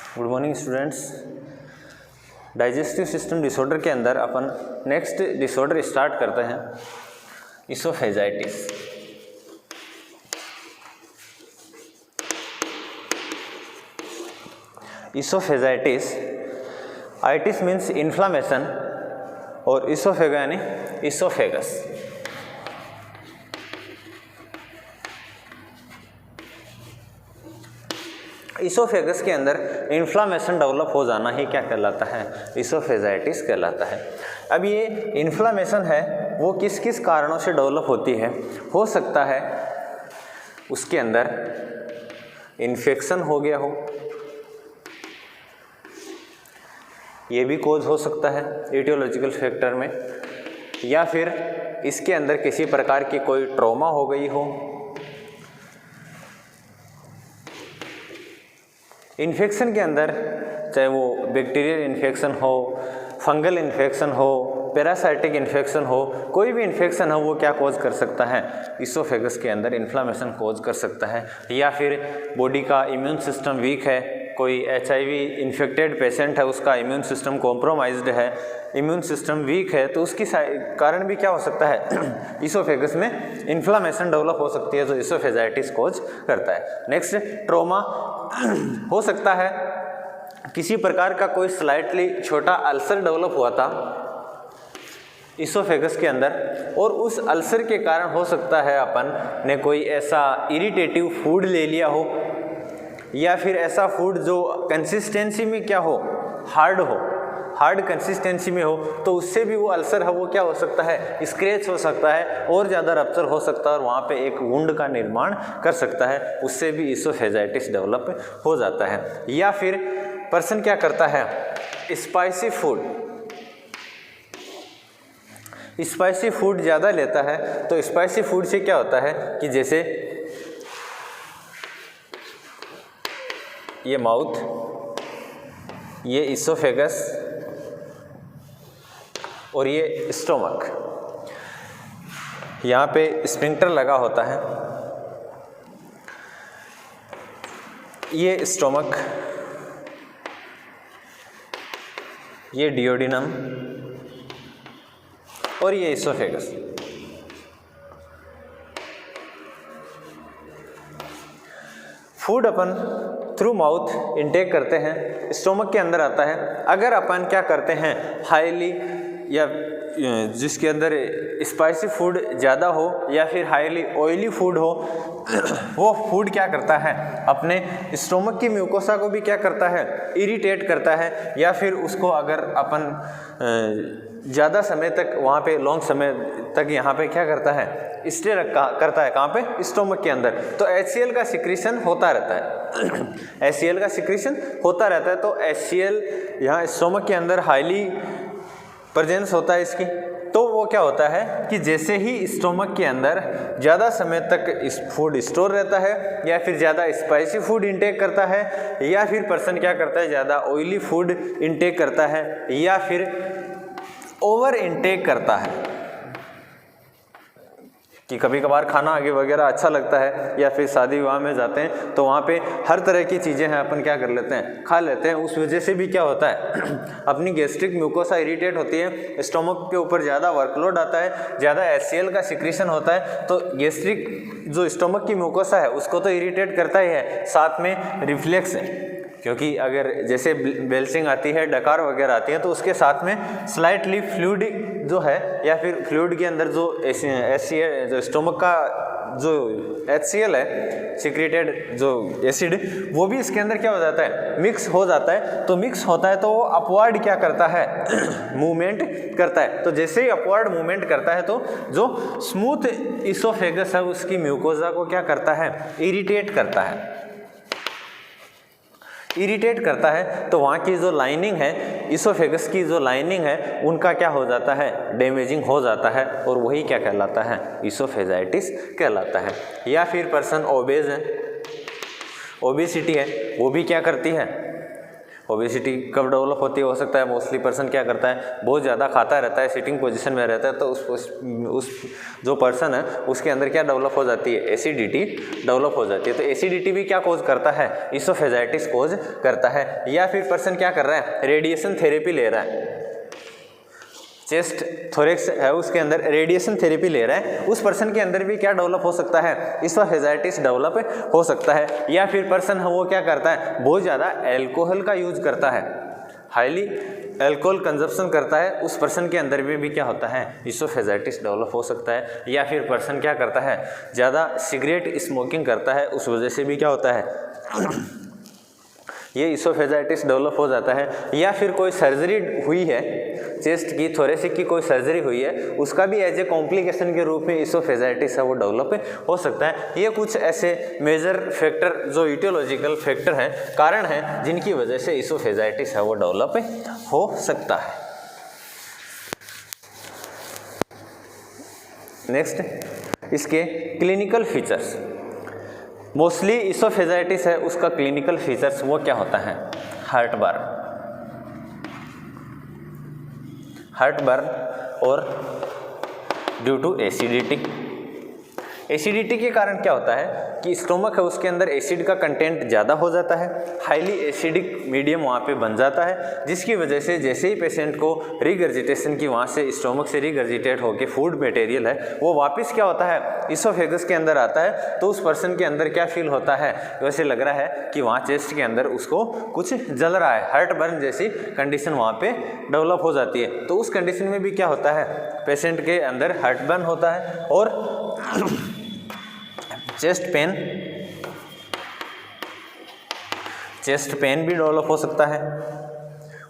Good morning students. Digestive system disorder के अंदर अपन next disorder start करते हैं, oesophagitis. Oesophagitis, itis means inflammation और इसोफेगा यानी इसोफेगस। इसोफेगस के अंदर इन्फ्लामेशन डेवलप हो जाना ही क्या कहलाता है? इसोफेजाइटिस कहलाता है। अब ये इन्फ्लामेशन है वो किस किस कारणों से डेवलप होती है? हो सकता है उसके अंदर इन्फेक्शन हो गया हो, ये भी कोज हो सकता है एटियोलॉजिकल फैक्टर में, या फिर इसके अंदर किसी प्रकार की कोई ट्रॉमा हो गई हो। इन्फेक्शन के अंदर चाहे वो बैक्टीरियल इन्फेक्शन हो, फंगल इन्फेक्शन हो, पैरासाइटिक इन्फेक्शन हो, कोई भी इन्फेक्शन हो वो क्या कोज कर सकता है? इसोफेगस के अंदर इन्फ्लामेशन कोज कर सकता है। या फिर बॉडी का इम्यून सिस्टम वीक है, कोई HIV इन्फेक्टेड पेशेंट है, उसका इम्यून सिस्टम कॉम्प्रोमाइज्ड है, इम्यून सिस्टम वीक है, तो उसकी कारण भी क्या हो सकता है? इसोफेगस में इन्फ्लामेशन डेवलप हो सकती है, जो इसोफेजाइटिस कोज करता है। नेक्स्ट, ट्रॉमा हो सकता है किसी प्रकार का कोई स्लाइटली छोटा अल्सर डेवलप हुआ था इसोफेगस के अंदर, और उस अल्सर के कारण हो सकता है अपन ने कोई ऐसा इरिटेटिव फूड ले लिया हो, या फिर ऐसा फूड जो कंसिस्टेंसी में क्या हो, हार्ड कंसिस्टेंसी में हो, तो उससे भी वो अल्सर है वो क्या हो सकता है? स्क्रैच हो सकता है, और ज़्यादा रप्चर हो सकता है, और वहाँ पे एक वुंड का निर्माण कर सकता है, उससे भी इसोफेजाइटिस डेवलप हो जाता है। या फिर पर्सन क्या करता है? स्पाइसी फूड ज़्यादा लेता है, तो स्पाइसी फूड से क्या होता है कि जैसे ये माउथ, ये इसोफेगस और ये स्टोमक, यहाँ पे स्फिंक्टर लगा होता है, ये स्टोमक, ये डियोडिनम और ये इसोफेगस। फूड अपन थ्रू माउथ इनटेक करते हैं, स्टोमक के अंदर आता है। अगर अपन क्या करते हैं, हाईली या जिसके अंदर स्पाइसी फूड ज़्यादा हो या फिर हाईली ऑयली फूड हो, वो फूड क्या करता है? अपने स्टोमक की म्यूकोसा को भी क्या करता है? इरिटेट करता है। या फिर उसको अगर अपन ज़्यादा समय तक वहाँ पे लॉन्ग समय तक यहाँ पे क्या करता है? स्टे करता है, कहाँ पे? स्टोमक के अंदर। तो HCl का सिक्रीशन होता रहता है HCl का सिक्रीशन होता रहता है। तो HCl यहाँ स्टोमक के अंदर हाईली प्रेजेंस होता है इसकी। तो वो क्या होता है कि जैसे ही स्टोमक के अंदर ज़्यादा समय तक इस फूड स्टोर रहता है, या फिर ज़्यादा स्पाइसी फूड इंटेक करता है, या फिर पर्सन क्या करता है? ज़्यादा ऑयली फूड इंटेक करता है, या फिर ओवर इंटेक करता है कि कभी कभार खाना आगे वगैरह अच्छा लगता है, या फिर शादी विवाह में जाते हैं तो वहाँ पे हर तरह की चीज़ें हैं, अपन क्या कर लेते हैं? खा लेते हैं। उस वजह से भी क्या होता है? अपनी गैस्ट्रिक म्यूकोसा इरिटेट होती है, स्टोमक के ऊपर ज़्यादा वर्कलोड आता है, ज़्यादा HCl का सिक्रीशन होता है, तो गैस्ट्रिक जो स्टोमक की म्यूकोसा है उसको तो इरिटेट करता ही है, साथ में रिफ्लेक्स है, क्योंकि अगर जैसे बेल्चिंग आती है, डकार वगैरह आती है, तो उसके साथ में स्लाइटली फ्लूइड जो है, या फिर फ्लूइड के अंदर जो HCl, जो स्टोमक का जो HCl है, सिक्रेटेड जो एसिड, वो भी इसके अंदर क्या हो जाता है? मिक्स हो जाता है। तो मिक्स होता है तो वो अपवर्ड क्या करता है? मूवमेंट करता है। तो जैसे ही अपवर्ड मूवमेंट करता है तो जो स्मूथ इसोफेगस है उसकी म्यूकोजा को क्या करता है? इरिटेट करता है। तो वहाँ की जो लाइनिंग है, इसोफेगस की जो लाइनिंग है, उनका क्या हो जाता है? डैमेजिंग हो जाता है, और वही क्या कहलाता है? इसोफेजाइटिस कहलाता है। या फिर पर्सन ओबेज है, ओबेसिटी है, वो भी क्या करती है? ओबेसिटी कब डेवलप होती है, हो सकता है मोस्टली पर्सन क्या करता है, बहुत ज़्यादा खाता रहता है, सिटिंग पोजीशन में रहता है, तो उस जो पर्सन है उसके अंदर क्या डेवलप हो जाती है, एसिडिटी डेवलप हो जाती है। तो एसिडिटी भी क्या कॉज करता है, इसोफेजाइटिस कॉज करता है। या फिर पर्सन क्या कर रहा है, रेडिएशन थेरेपी ले रहा है, चेस्ट थोरेक्स है उसके अंदर रेडिएशन थेरेपी ले रहा है, उस पर्सन के अंदर भी क्या डेवलप हो सकता है, इसोफेजाइटिस डेवलप हो सकता है। या फिर पर्सन है वो क्या करता है, बहुत ज़्यादा अल्कोहल का यूज करता है, हाईली अल्कोहल कंजप्शन करता है, उस पर्सन के अंदर भी क्या होता है, इसोफेजाइटिस डेवलप हो सकता है। या फिर पर्सन क्या करता है, ज़्यादा सिगरेट स्मोकिंग करता है, उस वजह से भी क्या होता है ये इसोफेजाइटिस डेवलप हो जाता है। या फिर कोई सर्जरी हुई है, चेस्ट की थोरेसिक की कोई सर्जरी हुई है, उसका भी एज ए कॉम्प्लिकेशन के रूप में इसोफेजाइटिस है वो डेवलप हो सकता है। ये कुछ ऐसे मेजर फैक्टर जो इटियोलॉजिकल फैक्टर हैं, कारण हैं, जिनकी वजह से इसोफेजाइटिस है वो डेवलप हो सकता है। नेक्स्ट इसके क्लिनिकल फीचर्स। मोस्टली इसोफेजाइटिस है उसका क्लिनिकल फीचर्स वो क्या होता है, हार्ट बर्न और ड्यू टू एसिडिटी के कारण क्या होता है कि स्टोमक है उसके अंदर एसिड का कंटेंट ज़्यादा हो जाता है, हाईली एसिडिक मीडियम वहाँ पे बन जाता है, जिसकी वजह से जैसे ही पेशेंट को रिगर्जिटेशन की वहाँ से स्टोमक से रिगर्जिटेट होकर फूड मटेरियल है वो वापस क्या होता है, इसोफेगस के अंदर आता है, तो उस पर्सन के अंदर क्या फील होता है, वैसे लग रहा है कि वहाँ चेस्ट के अंदर उसको कुछ जल रहा है, हार्ट बर्न जैसी कंडीशन वहाँ पे डेवलप हो जाती है। तो उस कंडीशन में भी क्या होता है, पेशेंट के अंदर हार्ट बर्न होता है और चेस्ट पेन भी डेवलप हो सकता है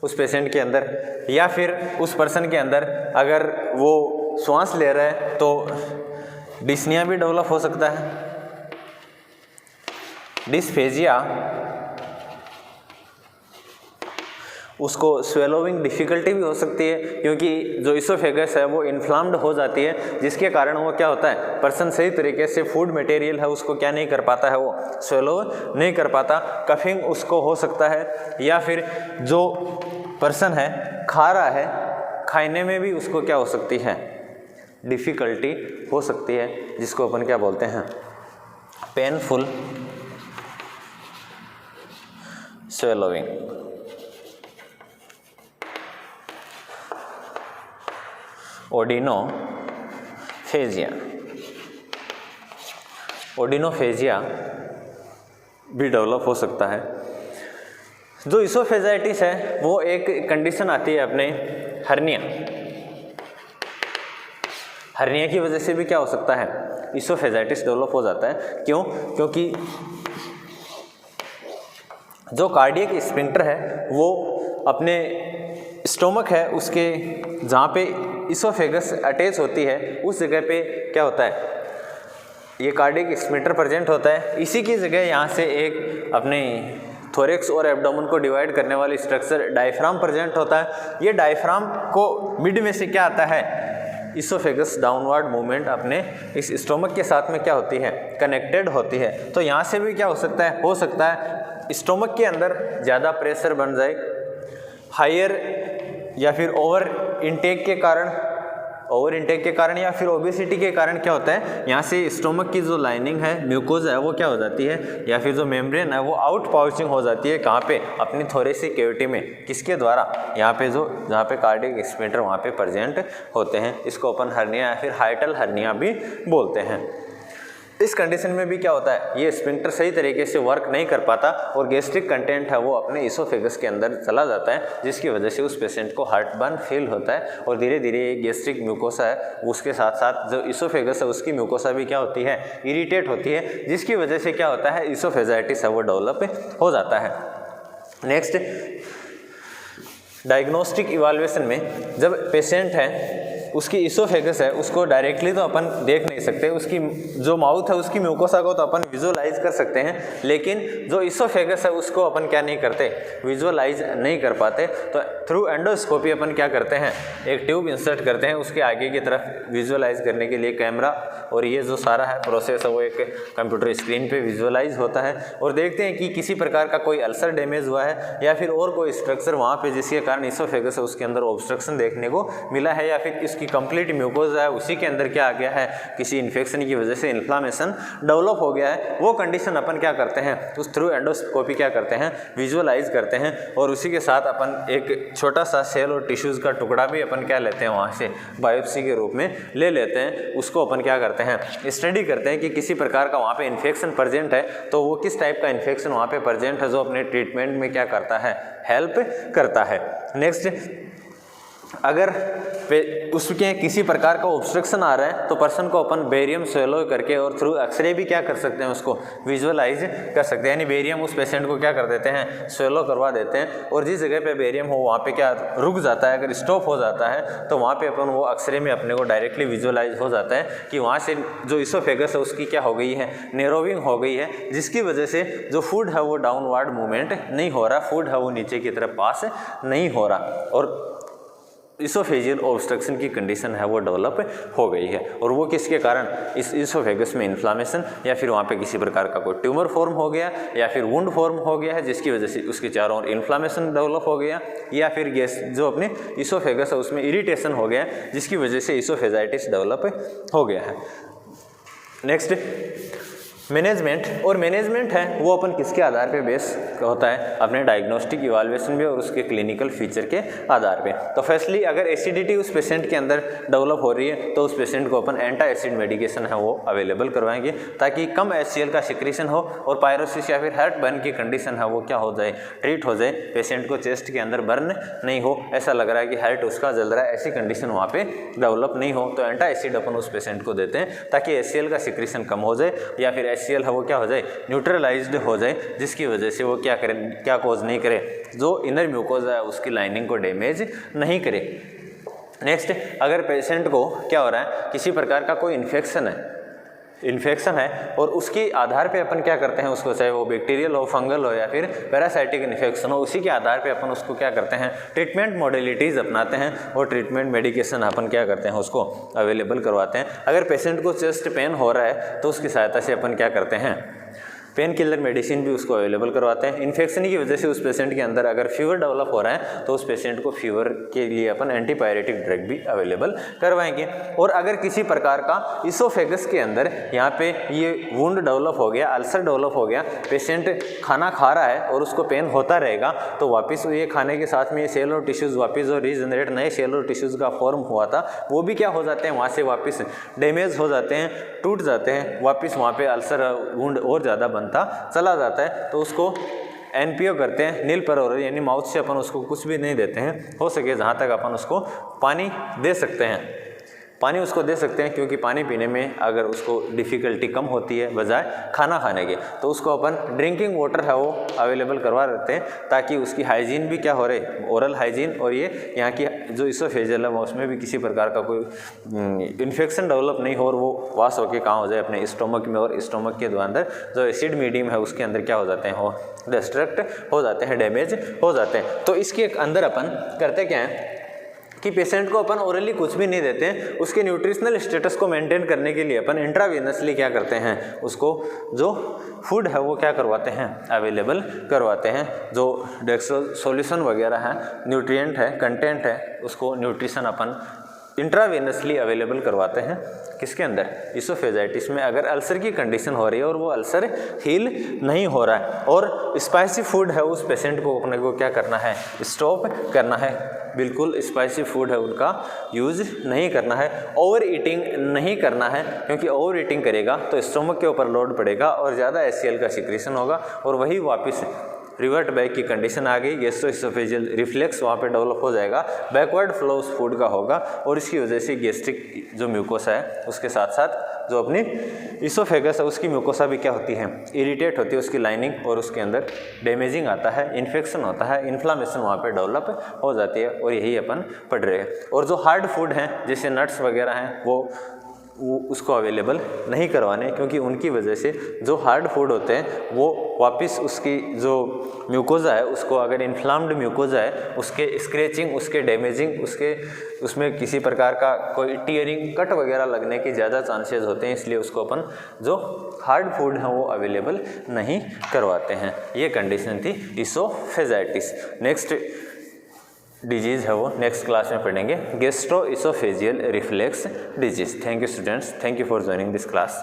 उस पेशेंट के अंदर। या फिर उस पर्सन के अंदर अगर वो श्वास ले रहा है तो डिस्निया भी डेवलप हो सकता है, डिस्फेजिया, उसको स्वेलोविंग डिफ़िकल्टी भी हो सकती है, क्योंकि जो इसोफेगस है वो इन्फ्लाम्ड हो जाती है, जिसके कारण वो क्या होता है, पर्सन सही तरीके से फूड मटेरियल है उसको क्या नहीं कर पाता है, वो स्वेलो नहीं कर पाता, कफिंग उसको हो सकता है। या फिर जो पर्सन है खा रहा है, खाने में भी उसको क्या हो सकती है, डिफ़िकल्टी हो सकती है, जिसको अपन क्या बोलते हैं, पेनफुल स्वेलोविंग। ओडिनोफेजिया भी डेवलप हो सकता है। जो इसोफेजाइटिस है वो एक कंडीशन आती है अपने हर्निया की वजह से भी क्या हो सकता है, इसोफेजाइटिस डेवलप हो जाता है। क्यों? क्योंकि जो कार्डियक स्फिंक्टर है वो अपने स्टोमक है उसके जहाँ पे इसोफेगस अटैच होती है उस जगह पे क्या होता है, ये कार्डियक स्फिंक्टर प्रेजेंट होता है। इसी की जगह यहाँ से एक अपने थोरेक्स और एब्डोमेन को डिवाइड करने वाली स्ट्रक्चर डायफ्राम प्रेजेंट होता है। ये डायफ्राम को मिड में से क्या आता है, इसोफेगस डाउनवर्ड मूवमेंट अपने इस स्टोमक के साथ में क्या होती है, कनेक्टेड होती है। तो यहाँ से भी क्या हो सकता है स्टोमक के अंदर ज़्यादा प्रेशर बन जाए, हायर या फिर ओवर इनटेक के कारण या फिर ओबेसिटी के कारण क्या होता है, यहाँ से स्टोमक की जो लाइनिंग है, म्यूकोजा है, वो क्या हो जाती है, या फिर जो मेम्ब्रेन है वो आउट पाउचिंग हो जाती है। कहाँ पे, अपनी थोरेसिक कैविटी में, किसके द्वारा, यहाँ पे जहाँ पे कार्डियक स्फिंक्टर वहाँ पे प्रेजेंट होते हैं। इसको अपन हर्निया या फिर हाइटल हर्निया भी बोलते हैं। इस कंडीशन में भी क्या होता है, ये स्फिंक्टर सही तरीके से वर्क नहीं कर पाता और गैस्ट्रिक कंटेंट है वो अपने इसोफेगस के अंदर चला जाता है, जिसकी वजह से उस पेशेंट को हार्ट बर्न फील होता है और धीरे धीरे ये गैस्ट्रिक म्यूकोसा है उसके साथ साथ जो इसोफेगस है उसकी म्यूकोसा भी क्या होती है, इरिटेट होती है, जिसकी वजह से क्या होता है, इसोफेजाइटिस है वो डेवलप हो जाता है। नेक्स्ट, डायग्नोस्टिक इवैल्यूएशन में जब पेशेंट है उसकी इसोफेगस है उसको डायरेक्टली तो अपन देख नहीं सकते, उसकी जो माउथ है उसकी म्यूकोसा को तो अपन विजुअलाइज कर सकते हैं, लेकिन जो इसोफेगस है उसको अपन क्या नहीं करते, विजुअलाइज नहीं कर पाते। तो थ्रू एंडोस्कोपी अपन क्या करते हैं, एक ट्यूब इंसर्ट करते हैं, उसके आगे की तरफ विजुअलाइज करने के लिए कैमरा, और ये जो सारा है प्रोसेस है वो एक कंप्यूटर स्क्रीन पे विजुअलाइज होता है, और देखते हैं कि किसी प्रकार का कोई अल्सर डैमेज हुआ है या फिर और कोई स्ट्रक्चर वहाँ पे जिसके कारण इसोफेगस है उसके अंदर ऑब्स्ट्रक्शन देखने को मिला है, या फिर इसकी कंप्लीट म्यूकोसा है उसी के अंदर क्या आ गया है, किसी इन्फेक्शन की वजह से इन्फ्लामेशन डेवलप हो गया है। वो कंडीशन अपन क्या करते हैं, उस थ्रू एंडोस्कोपी क्या करते हैं, विजुअलाइज करते हैं, और उसी के साथ अपन एक छोटा सा सेल और टिश्यूज़ का टुकड़ा भी अपन क्या लेते हैं वहाँ से बायोप्सी के रूप में ले लेते हैं। उसको अपन क्या करते हैं, स्टडी करते हैं कि किसी प्रकार का वहाँ पे इन्फेक्शन प्रेजेंट है तो वो किस टाइप का इन्फेक्शन वहाँ पे प्रेजेंट है जो अपने ट्रीटमेंट में क्या करता है, हेल्प करता है। नेक्स्ट, अगर उसके किसी प्रकार का ऑब्स्ट्रक्शन आ रहा है तो पर्सन को अपन बेरियम स्वेलो करके और थ्रू एक्सरे भी क्या कर सकते हैं, उसको विजुअलाइज कर सकते हैं, यानी बेरियम उस पेशेंट को क्या कर देते हैं, स्वेलो करवा देते हैं, और जिस जगह पे बेरियम हो वहाँ पे क्या रुक जाता है, अगर स्टॉप हो जाता है तो वहाँ पे अपन वो एक्सरे में अपने को डायरेक्टली विजुअलाइज हो जाता है कि वहाँ से जो इसोफेगस है उसकी क्या हो गई है, नेरोविंग हो गई है, जिसकी वजह से जो फूड है वो डाउनवर्ड मूवमेंट नहीं हो रहा, फूड है वो नीचे की तरफ पास नहीं हो रहा, और इसोफेजियल ऑब्स्ट्रक्शन की कंडीशन है वो डेवलप हो गई है। और वो किसके कारण, इस इसोफेगस में इन्फ्लामेशन या फिर वहाँ पे किसी प्रकार का कोई ट्यूमर फॉर्म हो गया या फिर वुंड फॉर्म हो गया है जिसकी वजह से उसके चारों ओर इन्फ्लामेशन डेवलप हो गया, या फिर गैस जो अपने इसोफेगस है उसमें इरिटेशन हो गया जिसकी वजह से इसोफेजाइटिस डेवलप हो गया है। नेक्स्ट, मैनेजमेंट, और मैनेजमेंट है वो अपन किसके आधार पे बेस होता है, अपने डायग्नोस्टिक इवाल्युएशन में और उसके क्लिनिकल फीचर के आधार पे। तो फर्स्टली अगर एसिडिटी उस पेशेंट के अंदर डेवलप हो रही है तो उस पेशेंट को अपन एंटा एसिड मेडिकेशन है वो अवेलेबल करवाएंगे ताकि कम HCl का सिक्रीशन हो और पायरोसिस या फिर हार्ट बर्न की कंडीशन है वो क्या हो जाए, ट्रीट हो जाए, पेशेंट को चेस्ट के अंदर बर्न नहीं हो, ऐसा लग रहा है कि हार्ट उसका जल रहा है, ऐसी कंडीशन वहाँ पे डेवलप नहीं हो तो एंटा एसिड अपन उस पेशेंट को देते हैं ताकि HCl का सिक्रीशन कम हो जाए या फिर HCl है वो क्या हो जाए, न्यूट्रलाइज्ड हो जाए, जिसकी वजह से वो क्या करे, क्या कॉज नहीं करे, जो इनर म्यूकोसा है उसकी लाइनिंग को डैमेज नहीं करे। नेक्स्ट, अगर पेशेंट को क्या हो रहा है, किसी प्रकार का कोई इन्फेक्शन है और उसके आधार पे अपन क्या करते हैं उसको, चाहे वो बैक्टीरियल हो, फंगल हो या फिर पैरासाइटिक इन्फेक्शन हो, उसी के आधार पे अपन उसको क्या करते हैं, ट्रीटमेंट मॉडलिटीज़ अपनाते हैं और ट्रीटमेंट मेडिकेशन अपन क्या करते हैं उसको अवेलेबल करवाते हैं। अगर पेशेंट को चेस्ट पेन हो रहा है तो उसकी सहायता से अपन क्या करते हैं, पेन किलर मेडिसिन भी उसको अवेलेबल करवाते हैं। इन्फेक्शन की वजह से उस पेशेंट के अंदर अगर फीवर डेवलप हो रहा है तो उस पेशेंट को फीवर के लिए अपन एंटीपायरेटिक ड्रग भी अवेलेबल करवाएंगे। और अगर किसी प्रकार का इसोफेगस के अंदर यहाँ पे ये वुंड डेवलप हो गया, अल्सर डेवलप हो गया, पेशेंट खाना खा रहा है और उसको पेन होता रहेगा तो वापस ये खाने के साथ में ये सेल और टिश्यूज़ वापस जो रीजनरेट नए सेल और टिश्यूज़ का फॉर्म हुआ था वो भी क्या हो जाते हैं, वहाँ से वापस डैमेज हो जाते हैं, टूट जाते हैं, वापस वहाँ पे अल्सर वुंड और ज़्यादा बनता चला जाता है। तो उसको NPO करते हैं, नील पर, यानी माउथ से अपन उसको कुछ भी नहीं देते हैं, हो सके जहाँ तक अपन उसको पानी दे सकते हैं, पानी उसको दे सकते हैं, क्योंकि पानी पीने में अगर उसको डिफ़िकल्टी कम होती है बजाय खाना खाने के तो उसको अपन ड्रिंकिंग वाटर है वो अवेलेबल करवा देते हैं ताकि उसकी हाइजीन भी क्या हो रही, ओरल हाइजीन, और ये यहाँ की जो इसोफेजियल है उसमें भी किसी प्रकार का कोई इन्फेक्शन डेवलप नहीं हो और वो वास होकर कहाँ हो जाए, अपने स्टोमक में, और स्टोमक के अंदर जो एसिड मीडियम है उसके अंदर क्या हो जाते हैं, वो डिस्ट्रक्ट हो जाते हैं, डैमेज हो जाते हैं। तो इसके अंदर अपन करते क्या है कि पेशेंट को अपन ओरली कुछ भी नहीं देते हैं, उसके न्यूट्रिशनल स्टेटस को मेंटेन करने के लिए अपन इंट्रावेनसली क्या करते हैं, उसको जो फूड है वो क्या करवाते हैं, अवेलेबल करवाते हैं, जो डेक्सट्रो सॉल्यूशन वगैरह है, न्यूट्रिएंट है, कंटेंट है, उसको न्यूट्रिशन अपन इंट्रावेनसली अवेलेबल करवाते हैं। किसके अंदर, इसोफेजाइटिस में। अगर अल्सर की कंडीशन हो रही है और वो अल्सर हील नहीं हो रहा है और स्पाइसी फूड है उस पेशेंट को अपने को क्या करना है, स्टॉप करना है, बिल्कुल स्पाइसी फूड है उनका यूज़ नहीं करना है, ओवर ईटिंग नहीं करना है, क्योंकि ओवर ईटिंग करेगा तो स्टोमक के ऊपर लोड पड़ेगा और ज़्यादा HCl का सिक्रीशन होगा और वही वापस रिवर्ट बैक की कंडीशन आ गई, गैस्ट्रोइसोफेजियल रिफ्लेक्स वहाँ पे डेवलप हो जाएगा, बैकवर्ड फ्लो उस फूड का होगा और इसकी वजह से गैस्ट्रिक जो म्यूकोसा है उसके साथ साथ जो अपनी इसोफेगस है उसकी म्यूकोसा भी क्या होती है, इरिटेट होती है, उसकी लाइनिंग, और उसके अंदर डैमेजिंग आता है, इन्फेक्शन होता है, इन्फ्लामेशन वहाँ पे डेवलप हो जाती है, और यही अपन पढ़ रहे हैं। और जो हार्ड फूड हैं जैसे नट्स वगैरह हैं वो उसको अवेलेबल नहीं करवाने, क्योंकि उनकी वजह से जो हार्ड फूड होते हैं वो वापस उसकी जो म्यूकोजा है उसको, अगर इन्फ्लाम्ड म्यूकोजा है उसके स्क्रैचिंग, उसके डैमेजिंग, उसमें किसी प्रकार का कोई टीयरिंग, कट वगैरह लगने की ज़्यादा चांसेस होते हैं, इसलिए उसको अपन जो हार्ड फूड है वो अवेलेबल नहीं करवाते हैं। ये कंडीशन थी इसोफेजाइटिस। नेक्स्ट डिजीज़ है वो नेक्स्ट क्लास में पढ़ेंगे, gastro-oesophageal reflex disease. Thank you students, thank you for joining this class.